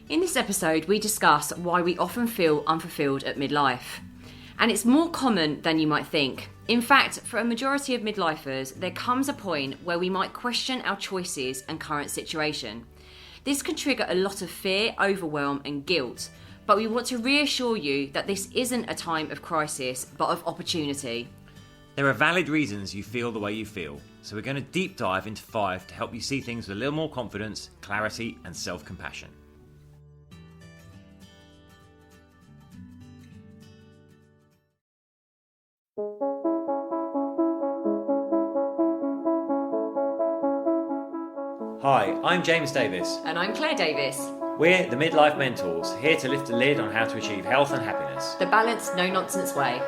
In this episode, we discuss why we often feel unfulfilled at midlife. And it's more common than you might think. In fact, for a majority of midlifers, there comes a point where we might question our choices and current situation. This can trigger a lot of fear, overwhelm, and guilt. But we want to reassure you that this isn't a time of crisis, but of opportunity. There are valid reasons you feel the way you feel, so we're going to deep dive into 5 to help you see things with a little more confidence, clarity, and self-compassion. Hi, I'm James Davis. And I'm Claire Davis. We're the Midlife Mentors, here to lift the lid on how to achieve health and happiness. The balanced, no-nonsense way.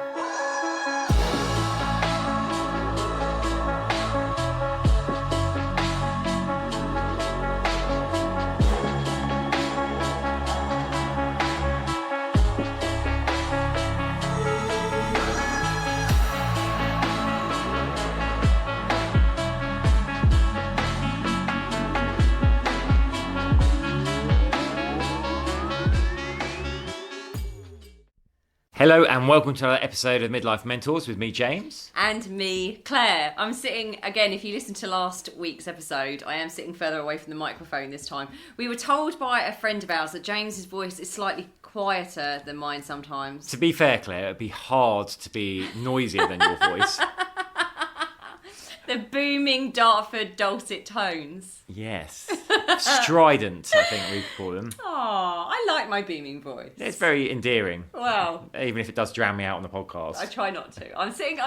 Hello and welcome to another episode of Midlife Mentors with me, James. And me, Claire. I'm sitting, again, if you listened to last week's episode, I am sitting further away from the microphone this time. We were told by a friend of ours that James's voice is slightly quieter than mine sometimes. To be fair, Claire, it'd be hard to be noisier than your voice. The booming Dartford dulcet tones. Yes. Strident, I think we call them. Oh, I like my booming voice. It's very endearing. Well, even if it does drown me out on the podcast. I try not to. I'm sitting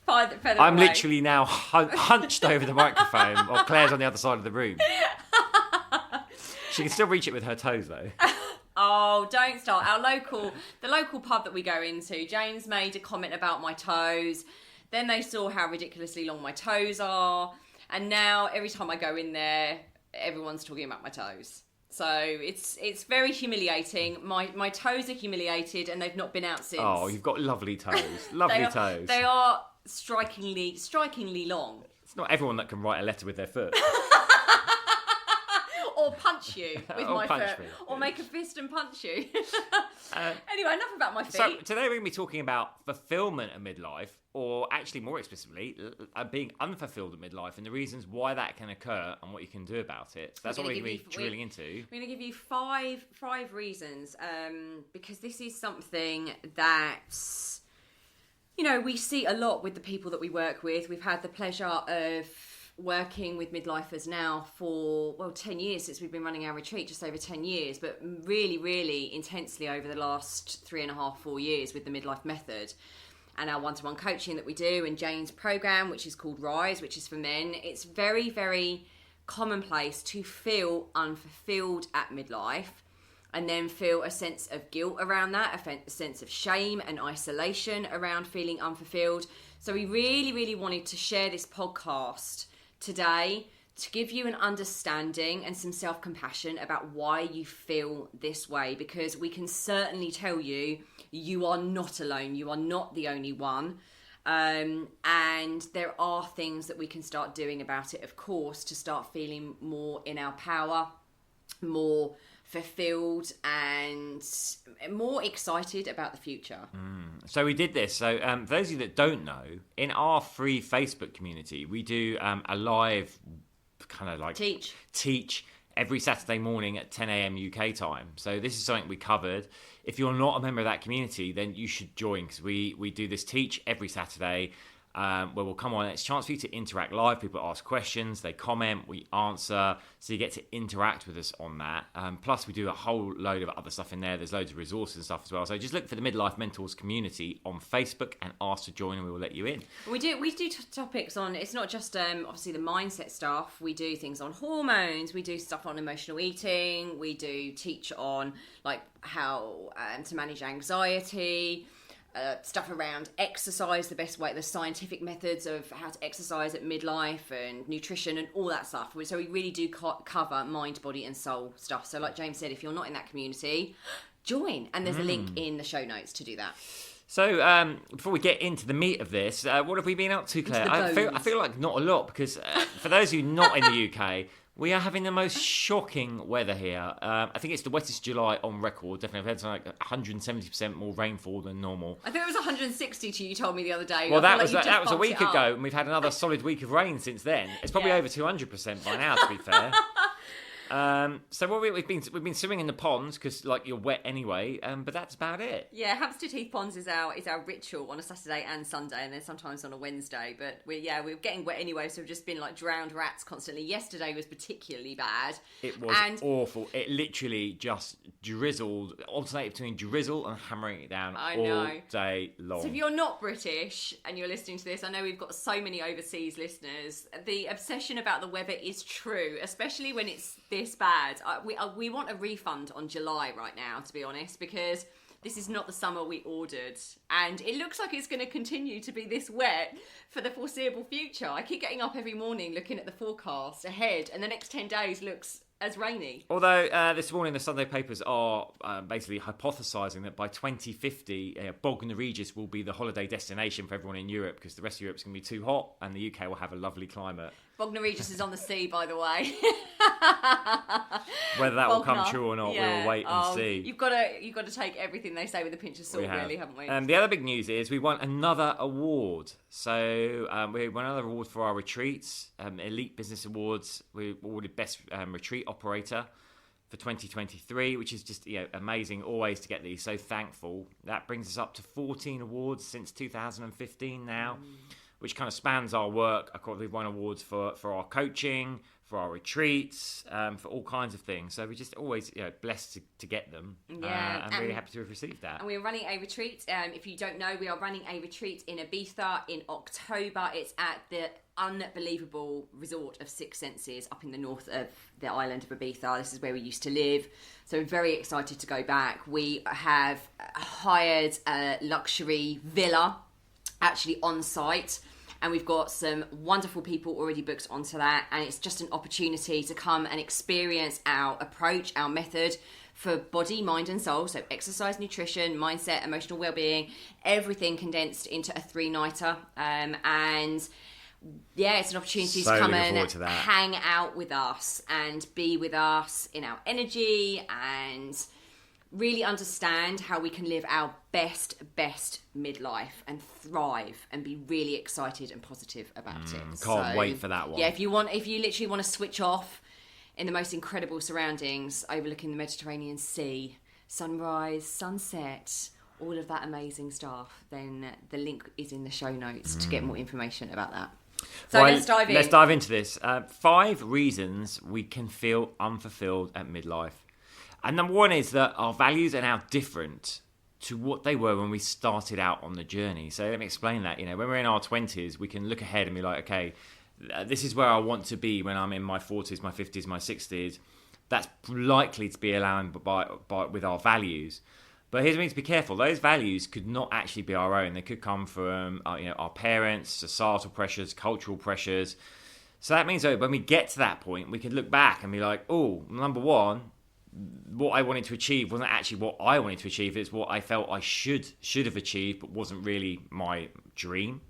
further I'm away. literally now hunched over the microphone while Claire's on the other side of the room. She can still reach it with her toes, though. Oh, don't start. The local pub that we go into, James made a comment about my toes. Then they saw how ridiculously long my toes are. And now every time I go in there, everyone's talking about my toes. So it's very humiliating. My toes are humiliated and they've not been out since. Oh, you've got lovely toes. Lovely toes. They are strikingly long. It's not everyone that can write a letter with their foot. Or punch you with my foot. Me. Or make a fist and punch you. Anyway, enough about my feet. So today we're going to be talking about fulfillment at midlife, or actually more explicitly, being unfulfilled at midlife and the reasons why that can occur and what you can do about it. So that's what we're going to be drilling into. We're going to give you five reasons, because this is something that, we see a lot with the people that we work with. We've had the pleasure of working with midlifers now for 10 years since we've been running our retreat, just over 10 years, but really intensely over the last 3.5-4 years with the midlife method and our one-to-one coaching that we do, and Jane's program, which is called Rise, which is for men. It's very commonplace to feel unfulfilled at midlife and then feel a sense of guilt around that, a sense of shame and isolation around feeling unfulfilled. So we really wanted to share this podcast today to give you an understanding and some self-compassion about why you feel this way, because we can certainly tell you are not alone. You are not the only one. And there are things that we can start doing about it, of course, to start feeling more in our power, more fulfilled and more excited about the future. So we did this. So for those of you that don't know, in our free Facebook community, we do a live kind of like teach every Saturday morning at 10 a.m. UK time. So this is something we covered. If you're not a member of that community, then you should join, because we do this teach every Saturday. Where we'll come on. It's a chance for you to interact live. People ask questions, they comment, we answer, so you get to interact with us on that. Plus, we do a whole load of other stuff in there. There's loads of resources and stuff as well. So just look for the Midlife Mentors community on Facebook and ask to join, and we will let you in. We do topics on. It's not just obviously the mindset stuff. We do things on hormones. We do stuff on emotional eating. We do teach on like how to manage anxiety. Stuff around exercise, the best way, the scientific methods of how to exercise at midlife and nutrition and all that stuff. So we really do cover mind, body and soul stuff. So like James said, if you're not in that community, join. And there's a link in the show notes to do that. So before we get into the meat of this, what have we been up to, Claire? I feel like not a lot, because for those of you not in the UK, We are having the most shocking weather here. I think it's the wettest July on record. Definitely, I've had something like 170% more rainfall than normal. I think it was 1160 to you told me the other day. Well, that was a week ago, and we've had another solid week of rain since then. It's probably over 200% by now, to be fair. So what we've been swimming in the ponds because like you're wet anyway, but that's about it. Yeah, Hampstead Heath Ponds is our ritual on a Saturday and Sunday, and then sometimes on a Wednesday. But we're getting wet anyway, so we've just been like drowned rats constantly. Yesterday was particularly bad. It was awful. It literally just drizzled, alternated between drizzle and hammering it down all day long. So if you're not British and you're listening to this, I know we've got so many overseas listeners. The obsession about the weather is true, especially when it's this bad. We want a refund on July right now, to be honest, because this is not the summer we ordered, and it looks like it's going to continue to be this wet for the foreseeable future. I keep getting up every morning looking at the forecast ahead, and the next 10 days looks as rainy. Although this morning the Sunday papers are basically hypothesising that by 2050 Bognor Regis will be the holiday destination for everyone in Europe, because the rest of Europe's going to be too hot and the UK will have a lovely climate. Bognor Regis is on the sea, by the way. Whether that will come true or not, we'll wait and see. You've got to take everything they say with a pinch of salt, really, haven't we? The other big news is we won another award. So we won another award for our retreats, Elite Business Awards. We awarded Best Retreat Operator for 2023, which is just amazing always to get these. So thankful. That brings us up to 14 awards since 2015 now. Which kind of spans our work. Of course, we've won awards for our coaching, for our retreats, for all kinds of things. So we're just always blessed to get them. Yeah, I'm really happy to have received that. And we're running a retreat. If you don't know, we are running a retreat in Ibiza in October. It's at the unbelievable resort of Six Senses up in the north of the island of Ibiza. This is where we used to live. So we're very excited to go back. We have hired a luxury villa actually on site. And we've got some wonderful people already booked onto that. And it's just an opportunity to come and experience our approach, our method for body, mind and soul. So exercise, nutrition, mindset, emotional well-being, everything condensed into a 3-nighter. And yeah, it's an opportunity to come and hang out with us and be with us in our energy and really understand how we can live our best midlife and thrive and be really excited and positive about it. Can't wait for that one. Yeah, if you literally want to switch off in the most incredible surroundings, overlooking the Mediterranean Sea, sunrise, sunset, all of that amazing stuff, then the link is in the show notes to get more information about that. So let's dive in. Let's dive into this. 5 reasons we can feel unfulfilled at midlife. And number 1 is that our values are now different to what they were when we started out on the journey. So let me explain that. When we're in our 20s, we can look ahead and be like, okay, this is where I want to be when I'm in my 40s, my 50s, my 60s. That's likely to be aligned with our values. But here's what we need to be careful. Those values could not actually be our own. They could come from our parents, societal pressures, cultural pressures. So that means that when we get to that point, we can look back and be like, oh, number 1, what I wanted to achieve wasn't actually what I wanted to achieve. It's what I felt I should have achieved, but wasn't really my dream.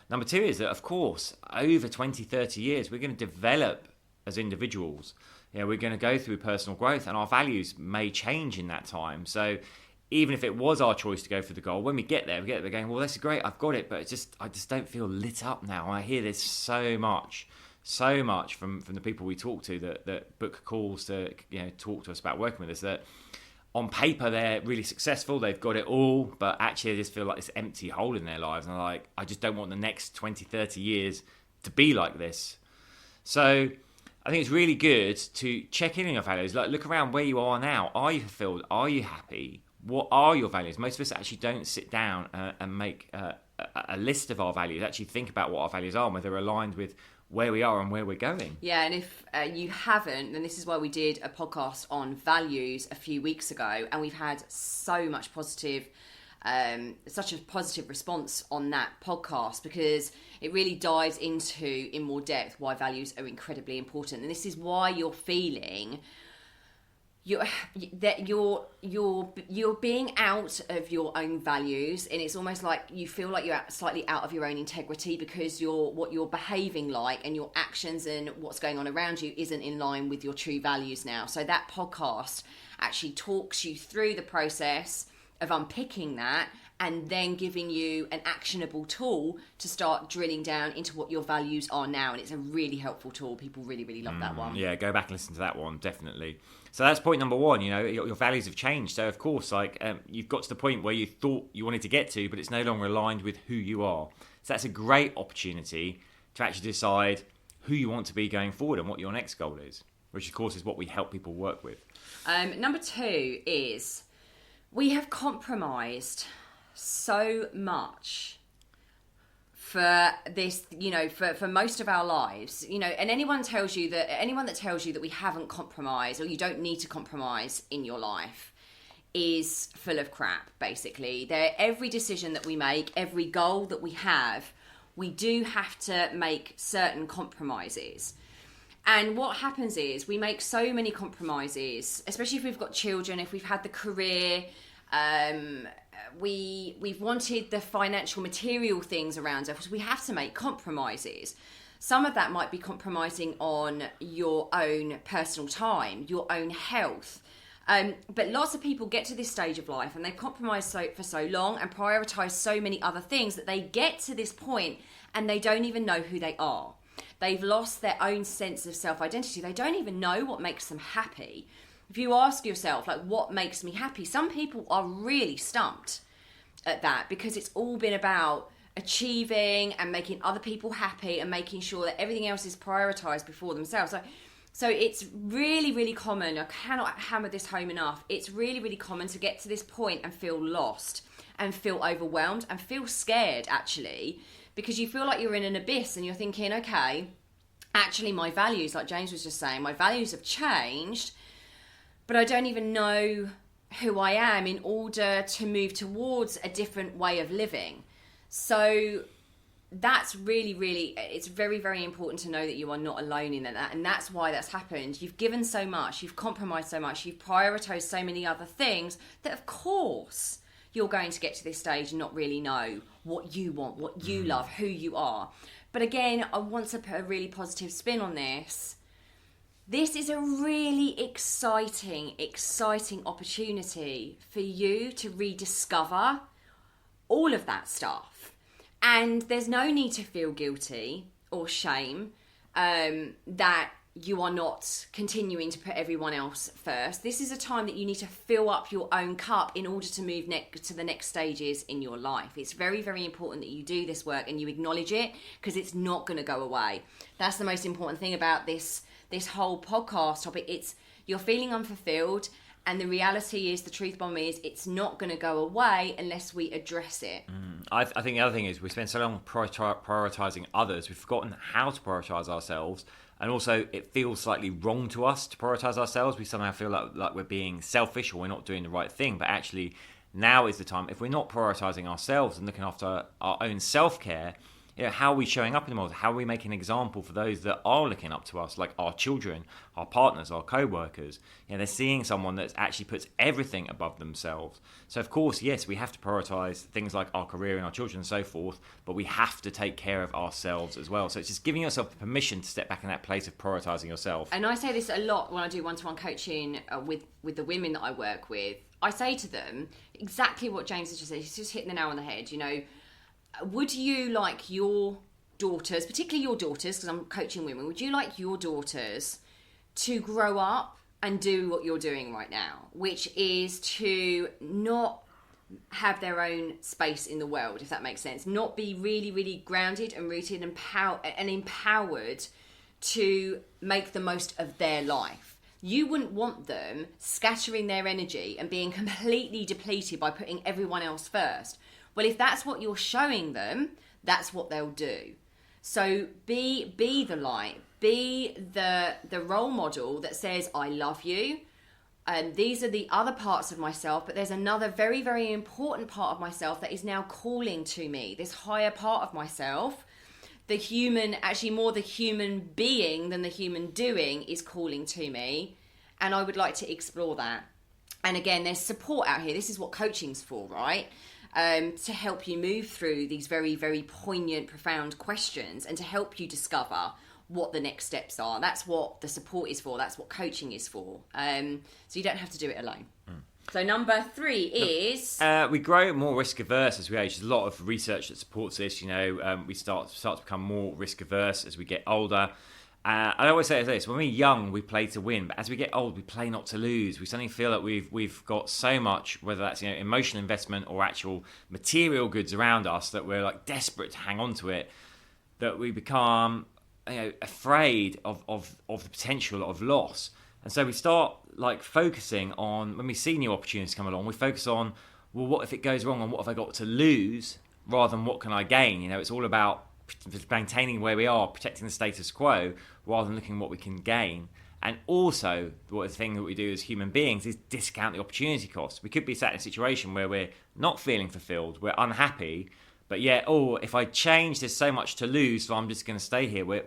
Number 2 is that, of course, over 20, 30 years, we're going to develop as individuals. We're going to go through personal growth, and our values may change in that time. So even if it was our choice to go for the goal, when we get there going, well, this is great, I've got it, but I just don't feel lit up now. I hear this so much from the people we talk to that book calls to talk to us about working with us, that on paper they're really successful, they've got it all, but actually they just feel like this empty hole in their lives, and like, I just don't want the next 20, 30 years to be like this. So I think it's really good to check in on your values. Like, look around where you are now. Are you fulfilled? Are you happy? What are your values? Most of us actually don't sit down and make a list of our values, actually think about what our values are and whether they're aligned with where we are and where we're going. Yeah, and if you haven't, then this is why we did a podcast on values a few weeks ago, and we've had so much such a positive response on that podcast, because it really dives into in more depth why values are incredibly important. And this is why you're feeling you're being out of your own values, and it's almost like you feel like you're slightly out of your own integrity because what you're behaving like and your actions and what's going on around you isn't in line with your true values now. So that podcast actually talks you through the process of unpicking that and then giving you an actionable tool to start drilling down into what your values are now. And it's a really helpful tool. People really, really love that one. Yeah, go back and listen to that one, definitely. So that's point number one. Your values have changed. So of course, you've got to the point where you thought you wanted to get to, but it's no longer aligned with who you are. So that's a great opportunity to actually decide who you want to be going forward and what your next goal is, which of course is what we help people work with. Number 2 is we have compromised so much for this, for most of our lives, and anyone that tells you that we haven't compromised or you don't need to compromise in your life is full of crap. Basically, every decision that we make, every goal that we have, we do have to make certain compromises. And what happens is we make so many compromises, especially if we've got children, if we've had the career, we've wanted the financial material things around us. We have to make compromises. Some of that might be compromising on your own personal time, your own health. But lots of people get to this stage of life and they've compromised for so long and prioritized so many other things that they get to this point and they don't even know who they are. They've lost their own sense of self-identity. They don't even know what makes them happy. If you ask yourself, what makes me happy? Some people are really stumped at that because it's all been about achieving and making other people happy and making sure that everything else is prioritized before themselves. So it's really, really common. I cannot hammer this home enough. It's really, really common to get to this point and feel lost and feel overwhelmed and feel scared, actually, because you feel like you're in an abyss and you're thinking, okay, actually my values, like James was just saying, my values have changed, but I don't even know who I am in order to move towards a different way of living. So that's really, really, it's very, very important to know that you are not alone in that. And that's why that's happened. You've given so much, you've compromised so much, you've prioritized so many other things that of course you're going to get to this stage and not really know what you want, what you love, who you are. But again, I want to put a really positive spin on this. This is a really exciting opportunity for you to rediscover all of that stuff. And there's no need to feel guilty or shame that you are not continuing to put everyone else first. This is a time that you need to fill up your own cup in order to move to the next stages in your life. It's very, very important that you do this work and you acknowledge it because it's not going to go away. That's the most important thing about this whole podcast topic. It's you're feeling unfulfilled, and the reality is, the truth bomb is, it's not going to go away unless we address it. I think the other thing is we spend so long prioritizing others, we've forgotten how to prioritize ourselves. And also, it feels slightly wrong to us to prioritize ourselves. We somehow feel like we're being selfish or we're not doing the right thing. But actually, now is the time. If we're not prioritizing ourselves and looking after our own self-care, how are we showing up in the world? How are we making an example for those that are looking up to us, like our children, our partners, our co-workers? They're seeing someone that actually puts everything above themselves. So of course, yes, we have to prioritize things like our career and our children and so forth, but we have to take care of ourselves as well. So it's just giving yourself the permission to step back in that place of prioritizing yourself. And I say this a lot when I do one-to-one coaching with the women that I work with. I say to them exactly what James has just said. He's just hitting the nail on the head, Would you like your daughters, particularly your daughters, because I'm coaching women, would you like your daughters to grow up and do what you're doing right now, which is to not have their own space in the world, if that makes sense, not be really, really grounded and rooted and empowered to make the most of their life? You wouldn't want them scattering their energy and being completely depleted by putting everyone else first. Well, if that's what you're showing them, that's what they'll do. So be the light, be the role model that says, I love you. And these are the other parts of myself, but there's another very, very important part of myself that is now calling to me. This higher part of myself, the human, actually more the human being than the human doing, is calling to me. And I would like to explore that. And again, there's support out here. This is what coaching's for, right? To help you move through these very, very poignant, profound questions and to help you discover what the next steps are. That's what the support is for. That's what coaching is for. So you don't have to do it alone. So number 3 is... we grow more risk averse as we age. There's a lot of research that supports this. We start to become more risk averse as we get older. I always say this: when we're young, we play to win, but as we get old, we play not to lose. We suddenly feel that we've got so much, whether that's emotional investment or actual material goods around us, that we're like desperate to hang on to it, that we become afraid of the potential of loss. And so we start like focusing on, when we see new opportunities come along, we focus on, well, what if it goes wrong and what have I got to lose, rather than what can I gain? It's all about maintaining where we are, protecting the status quo, rather than looking at what we can gain. And also, the thing that we do as human beings is discount the opportunity cost. We could be sat in a situation where we're not feeling fulfilled, we're unhappy, but yet, if I change, there's so much to lose, so I'm just going to stay here. We're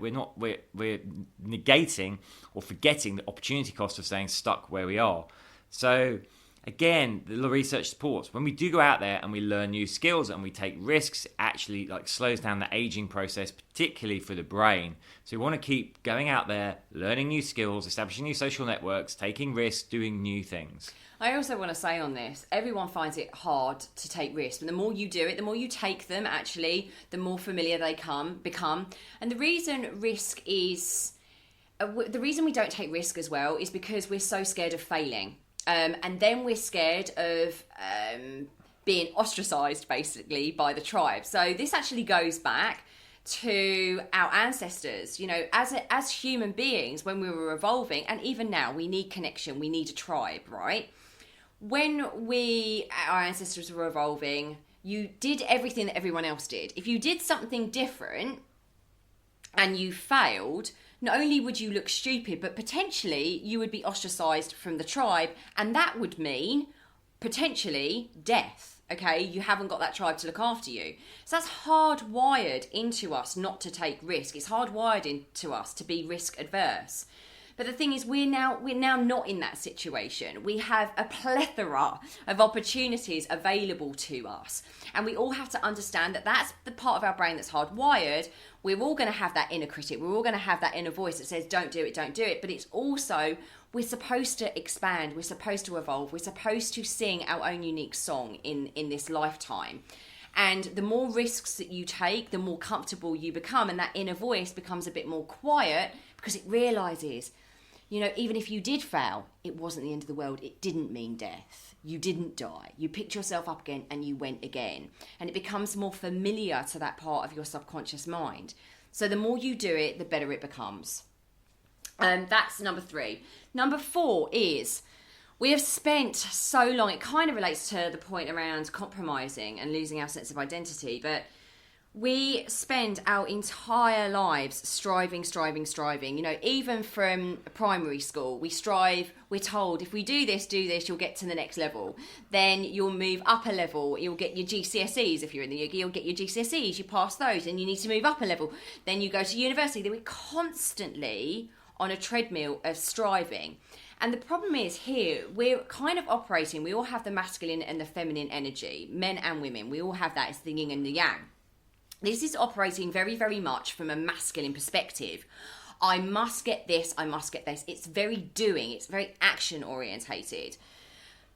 negating or forgetting the opportunity cost of staying stuck where we are. So again, the research supports when we do go out there and we learn new skills and we take risks, it actually slows down the aging process, particularly for the brain. So we want to keep going out there, learning new skills, establishing new social networks, taking risks, doing new things. I also want to say on this, everyone finds it hard to take risks, but the more you do it, the more you take them, actually, the more familiar they become. And the reason the reason we don't take risk as well is because we're so scared of failing. And then we're scared of being ostracized, basically, by the tribe. So this actually goes back to our ancestors. As human beings, when we were evolving, and even now, we need connection, we need a tribe, right? When our ancestors were evolving, you did everything that everyone else did. If you did something different and you failed, not only would you look stupid, but potentially you would be ostracized from the tribe, and that would mean potentially death. Okay, you haven't got that tribe to look after you. So that's hardwired into us not to take risk. It's hardwired into us to be risk adverse. But the thing is, we're now not in that situation. We have a plethora of opportunities available to us. And we all have to understand that that's the part of our brain that's hardwired. We're all going to have that inner critic. We're all going to have that inner voice that says, don't do it, don't do it. But it's also, we're supposed to expand. We're supposed to evolve. We're supposed to sing our own unique song in this lifetime. And the more risks that you take, the more comfortable you become. And that inner voice becomes a bit more quiet because it realises, even if you did fail, it wasn't the end of the world. It didn't mean death. You didn't die. You picked yourself up again and you went again. And it becomes more familiar to that part of your subconscious mind. So the more you do it, the better it becomes. That's number 3. Number 4 is, we have spent so long, it kind of relates to the point around compromising and losing our sense of identity, but we spend our entire lives striving. Even from primary school, we strive, we're told, if we do this, you'll get to the next level. Then you'll move up a level, you'll get your GCSEs. If you're in the UK, you'll get your GCSEs, you pass those, and you need to move up a level. Then you go to university. Then we're constantly on a treadmill of striving. And the problem is here, we're kind of operating, we all have the masculine and the feminine energy, men and women, we all have that, it's the yin and the yang. This is operating very, very much from a masculine perspective. I must get this, I must get this. It's very doing, it's very action orientated.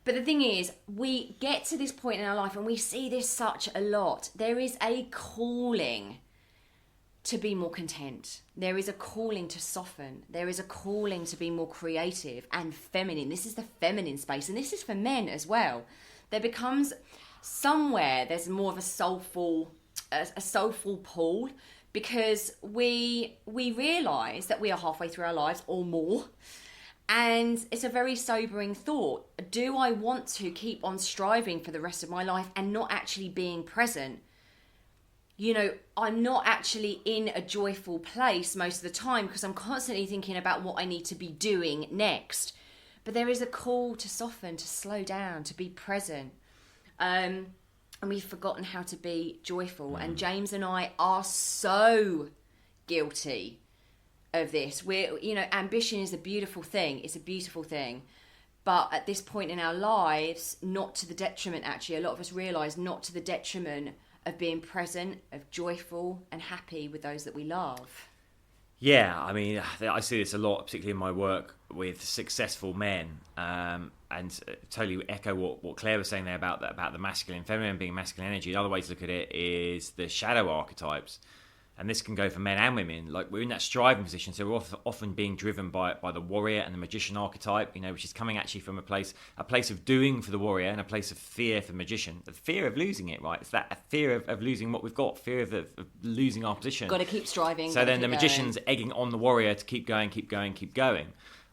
But the thing is, we get to this point in our life and we see this such a lot. There is a calling to be more content. There is a calling to soften. There is a calling to be more creative and feminine. This is the feminine space, and this is for men as well. There becomes somewhere, there's more of a soulful pull, because we realise that we are halfway through our lives or more, and it's a very sobering thought. Do I want to keep on striving for the rest of my life and not actually being present? I'm not actually in a joyful place most of the time because I'm constantly thinking about what I need to be doing next. But there is a call to soften, to slow down, to be present. And we've forgotten how to be joyful. And James and I are so guilty of this. Ambition is a beautiful thing. It's a beautiful thing. But at this point in our lives, not to the detriment, actually, a lot of us realise not to the detriment of being present, of joyful and happy with those that we love. Yeah, I mean, I see this a lot, particularly in my work with successful men, and totally echo what Claire was saying there about the masculine, feminine being masculine energy. Another way to look at it is the shadow archetypes, and this can go for men and women. Like, we're in that striving position, so we're often being driven by the warrior and the magician archetype, which is coming actually from a place of doing for the warrior and a place of fear for the magician. The fear of losing it, right? It's that fear of losing what we've got, fear of losing our position. Got to keep striving. So then the magician's egging on the warrior to keep going,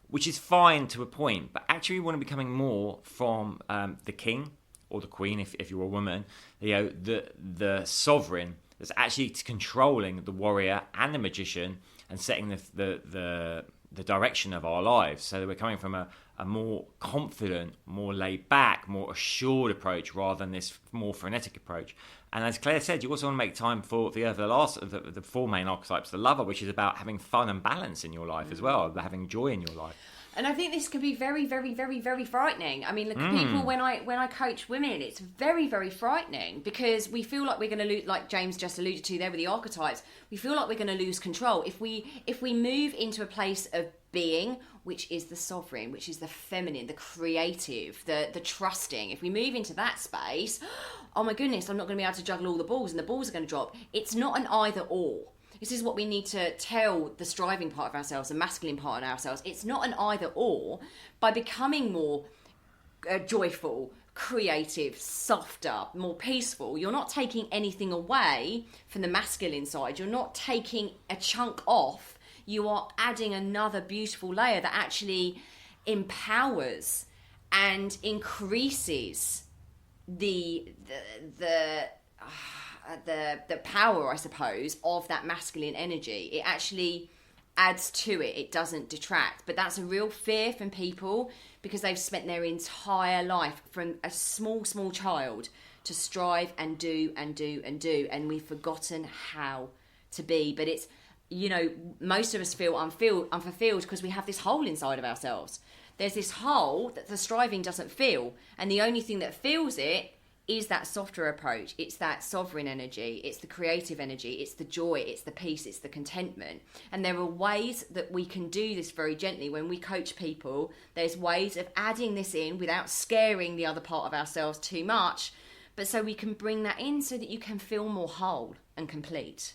which is fine to a point, but actually we want to be coming more from the king or the queen, if you're a woman, the sovereign that's actually controlling the warrior and the magician and setting the direction of our lives. So that we're coming from a more confident, more laid back, more assured approach rather than this more frenetic approach. And as Claire said, you also want to make time for the four main archetypes, the lover, which is about having fun and balance in your life as well, having joy in your life. And I think this can be very, very, very, very frightening. I mean, look, people, when I coach women, it's very, very frightening because we feel like we're going to lose, like James just alluded to there with the archetypes, we feel like we're going to lose control. If we move into a place of being, which is the sovereign, which is the feminine, the creative, the trusting, if we move into that space, oh my goodness, I'm not going to be able to juggle all the balls and the balls are going to drop. It's not an either or. This is what we need to tell the striving part of ourselves, the masculine part of ourselves. It's not an either or. By becoming more joyful, creative, softer, more peaceful, you're not taking anything away from the masculine side. You're not taking a chunk off. You are adding another beautiful layer that actually empowers and increases the power, I suppose, of that masculine energy. It actually adds to it. It doesn't detract. But that's a real fear from people because they've spent their entire life from a small child to strive and do and do and do. And we've forgotten how to be. But it's, most of us feel unfulfilled because we have this hole inside of ourselves. There's this hole that the striving doesn't fill. And the only thing that fills it is that softer approach. It's that sovereign energy, it's the creative energy, it's the joy, it's the peace, it's the contentment. And there are ways that we can do this very gently. When we coach people, there's ways of adding this in without scaring the other part of ourselves too much, but so we can bring that in so that you can feel more whole and complete.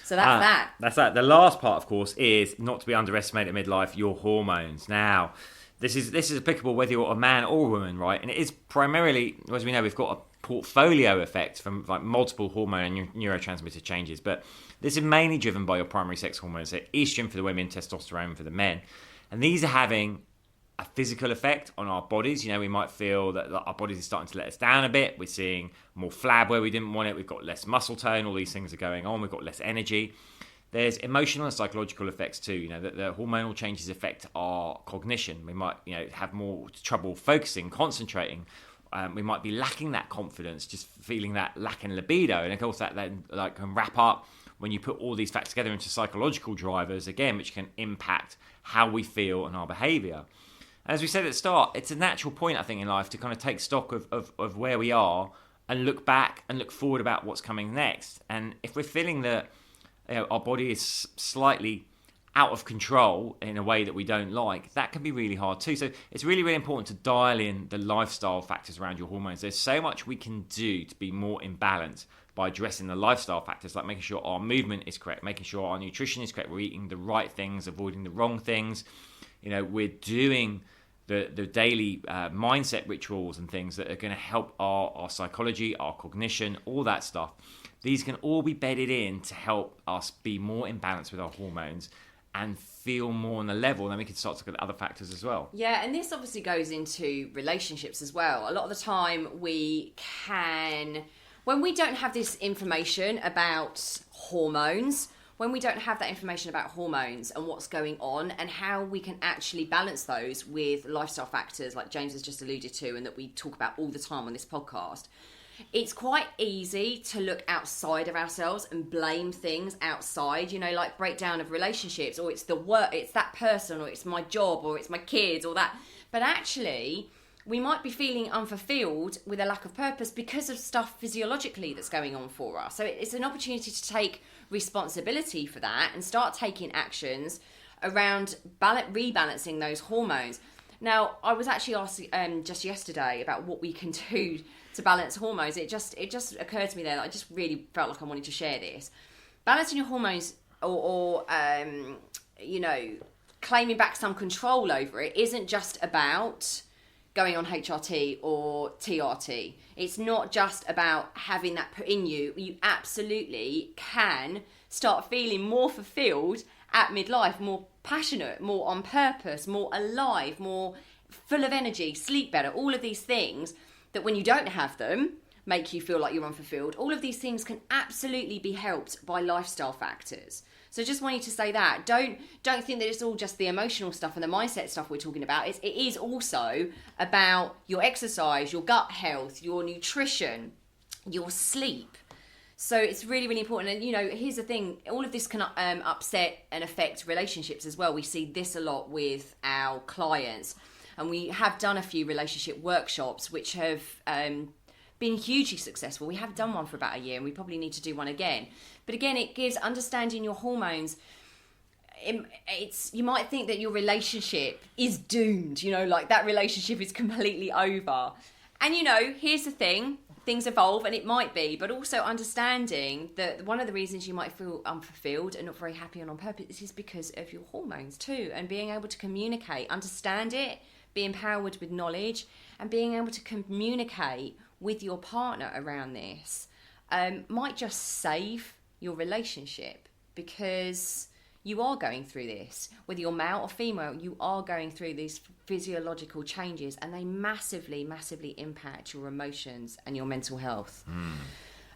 So that's that. That's that. The last part, of course, is not to be underestimated in midlife, your hormones. Now, This is applicable whether you're a man or a woman, right? And it is primarily, as we know, we've got a portfolio effect from like multiple hormone and neurotransmitter changes, but this is mainly driven by your primary sex hormones, so estrogen for the women, testosterone for the men. And these are having a physical effect on our bodies. We might feel that our bodies are starting to let us down a bit. We're seeing more flab where we didn't want it. We've got less muscle tone. All these things are going on. We've got less energy. There's emotional and psychological effects too. The hormonal changes affect our cognition. We might, have more trouble focusing, concentrating. We might be lacking that confidence, just feeling that lack in libido. And of course, that then can wrap up when you put all these facts together into psychological drivers again, which can impact how we feel and our behaviour. As we said at the start, it's a natural point, I think, in life to kind of take stock of where we are and look back and look forward about what's coming next. And if we're feeling that our body is slightly out of control in a way that we don't like, that can be really hard too. So it's really, really important to dial in the lifestyle factors around your hormones. There's so much we can do to be more in balance by addressing the lifestyle factors, like making sure our movement is correct, making sure our nutrition is correct, we're eating the right things, avoiding the wrong things. We're doing the daily mindset rituals and things that are going to help our psychology, our cognition, all that stuff. These can all be bedded in to help us be more in balance with our hormones and feel more on the level. Then we can start to look at other factors as well. Yeah, and this obviously goes into relationships as well. A lot of the time when we don't have this information about hormones, when we don't have that information about hormones and what's going on and how we can actually balance those with lifestyle factors like James has just alluded to and that we talk about all the time on this podcast, it's quite easy to look outside of ourselves and blame things outside, you know, like breakdown of relationships, or it's the work, it's that person, or it's my job, or it's my kids, or that. But actually, we might be feeling unfulfilled with a lack of purpose because of stuff physiologically that's going on for us. So it's an opportunity to take responsibility for that and start taking actions around rebalancing those hormones. Now, I was actually asked just yesterday about what we can do to balance hormones. It just occurred to me there that I just really felt like I wanted to share this. Balancing your hormones or you know, claiming back some control over it isn't just about going on HRT or TRT. It's not just about having that put in you. You absolutely can start feeling more fulfilled at midlife, more passionate, more on purpose, more alive, more full of energy, sleep better, all of these things that when you don't have them make you feel like you're unfulfilled. All of these things can absolutely be helped by lifestyle factors. So just wanted to say that. Don't think that it's all just the emotional stuff and the mindset stuff we're talking about. It is also about your exercise, your gut health, your nutrition, your sleep. So it's really, really important. And, you know, here's the thing. All of this can upset and affect relationships as well. We see this a lot with our clients. And we have done a few relationship workshops which have been hugely successful. We have done one for about a year and we probably need to do one again. But again, it gives understanding your hormones. You might think that your relationship is doomed, you know, like that relationship is completely over. And, you know, here's the thing. Things evolve and it might be, but also understanding that one of the reasons you might feel unfulfilled and not very happy and on purpose is because of your hormones too, and being able to communicate, understand it, be empowered with knowledge, and being able to communicate with your partner around this might just save your relationship, because you are going through this, whether you're male or female, you are going through these physiological changes, and they massively, massively impact your emotions and your mental health.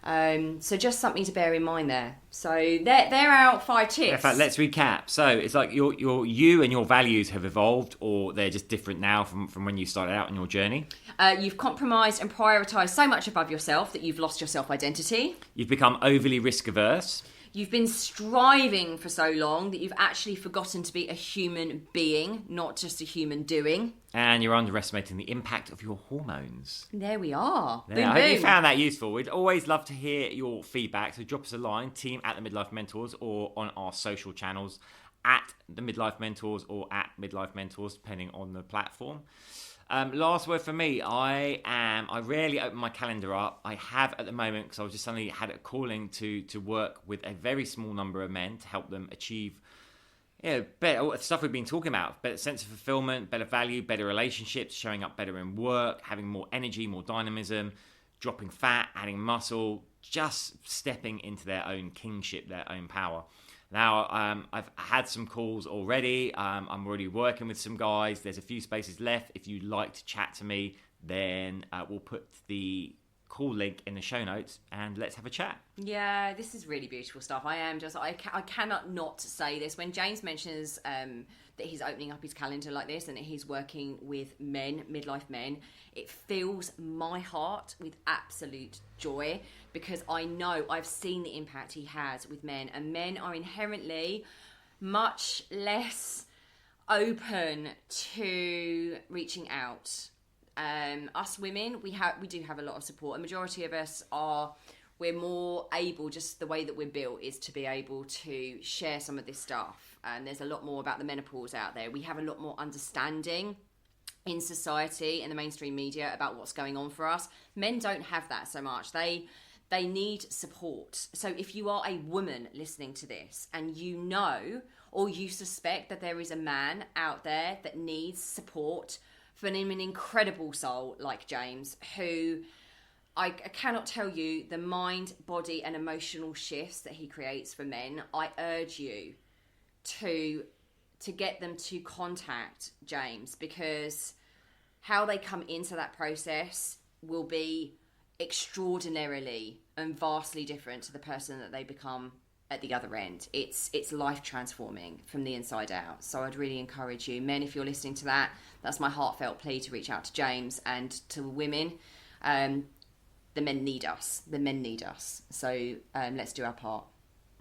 So just something to bear in mind there. So they're our 5 tips. In fact, let's recap. So it's like you and your values have evolved, or they're just different now from when you started out on your journey. You've compromised and prioritised so much above yourself that you've lost your self-identity. You've become overly risk averse. You've been striving for so long that you've actually forgotten to be a human being, not just a human doing. And you're underestimating the impact of your hormones. There we are. Yeah, I hope you found that useful. We'd always love to hear your feedback. So drop us a line, team at the Midlife Mentors, or on our social channels at the Midlife Mentors or at Midlife Mentors, depending on the platform. Last word for me, I rarely open my calendar up. I have at the moment, because I was just suddenly had a calling to work with a very small number of men to help them achieve, you know, better stuff we've been talking about, better sense of fulfillment, better value, better relationships, showing up better in work, having more energy, more dynamism, dropping fat, adding muscle, just stepping into their own kingship, their own power. Now, I've had some calls already. I'm already working with some guys. There's a few spaces left. If you'd like to chat to me, then we'll put the call link in the show notes and let's have a chat. Yeah, this is really beautiful stuff. I cannot not say this. When James mentions that he's opening up his calendar like this and that he's working with men, midlife men, it fills my heart with absolute joy, because I know I've seen the impact he has with men, and men are inherently much less open to reaching out. Us women, we do have a lot of support. A majority of us we're more able, just the way that we're built, is to be able to share some of this stuff. And there's a lot more about the menopause out there. We have a lot more understanding in society and the mainstream media about what's going on for us. Men don't have that so much. They need support. So if you are a woman listening to this and you know, or you suspect that there is a man out there that needs support from an incredible soul like James, who I cannot tell you the mind, body and emotional shifts that he creates for men, I urge you to get them to contact James, because how they come into that process will be extraordinarily and vastly different to the person that they become at the other end. It's life transforming from the inside out. So I'd really encourage you, men, if you're listening to that's my heartfelt plea to reach out to James. And to women, the men need us. The men need us. So let's do our part.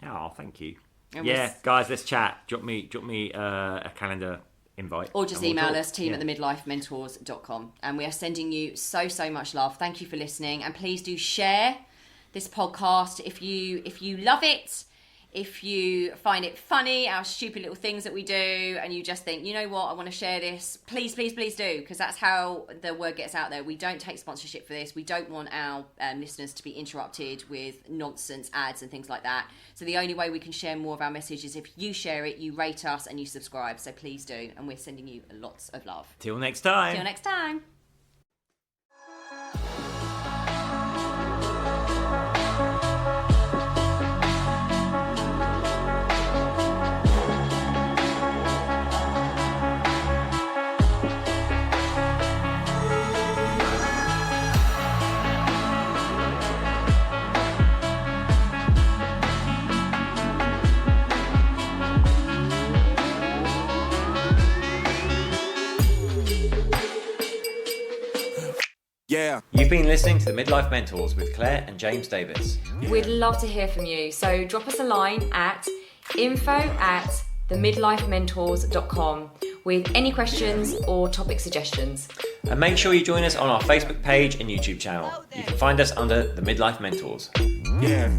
Oh, thank you. And guys, let's chat. Drop me a calendar invite. Or just email us, team@themidlifementors.com. And we are sending you so much love. Thank you for listening. And please do share this podcast if you love it. If you find it funny, our stupid little things that we do, and you just think, you know what, I want to share this, please do, because that's how the word gets out there. We don't take sponsorship for this. We don't want our listeners to be interrupted with nonsense ads and things like that. So the only way we can share more of our message is if you share it, you rate us, and you subscribe. So please do, and we're sending you lots of love. Till next time. Till next time. Yeah. You've been listening to the Midlife Mentors with Claire and James Davis. We'd love to hear from you, so drop us a line at info@themidlifementors.com with any questions or topic suggestions. And make sure you join us on our Facebook page and YouTube channel. You can find us under the Midlife Mentors. Yeah.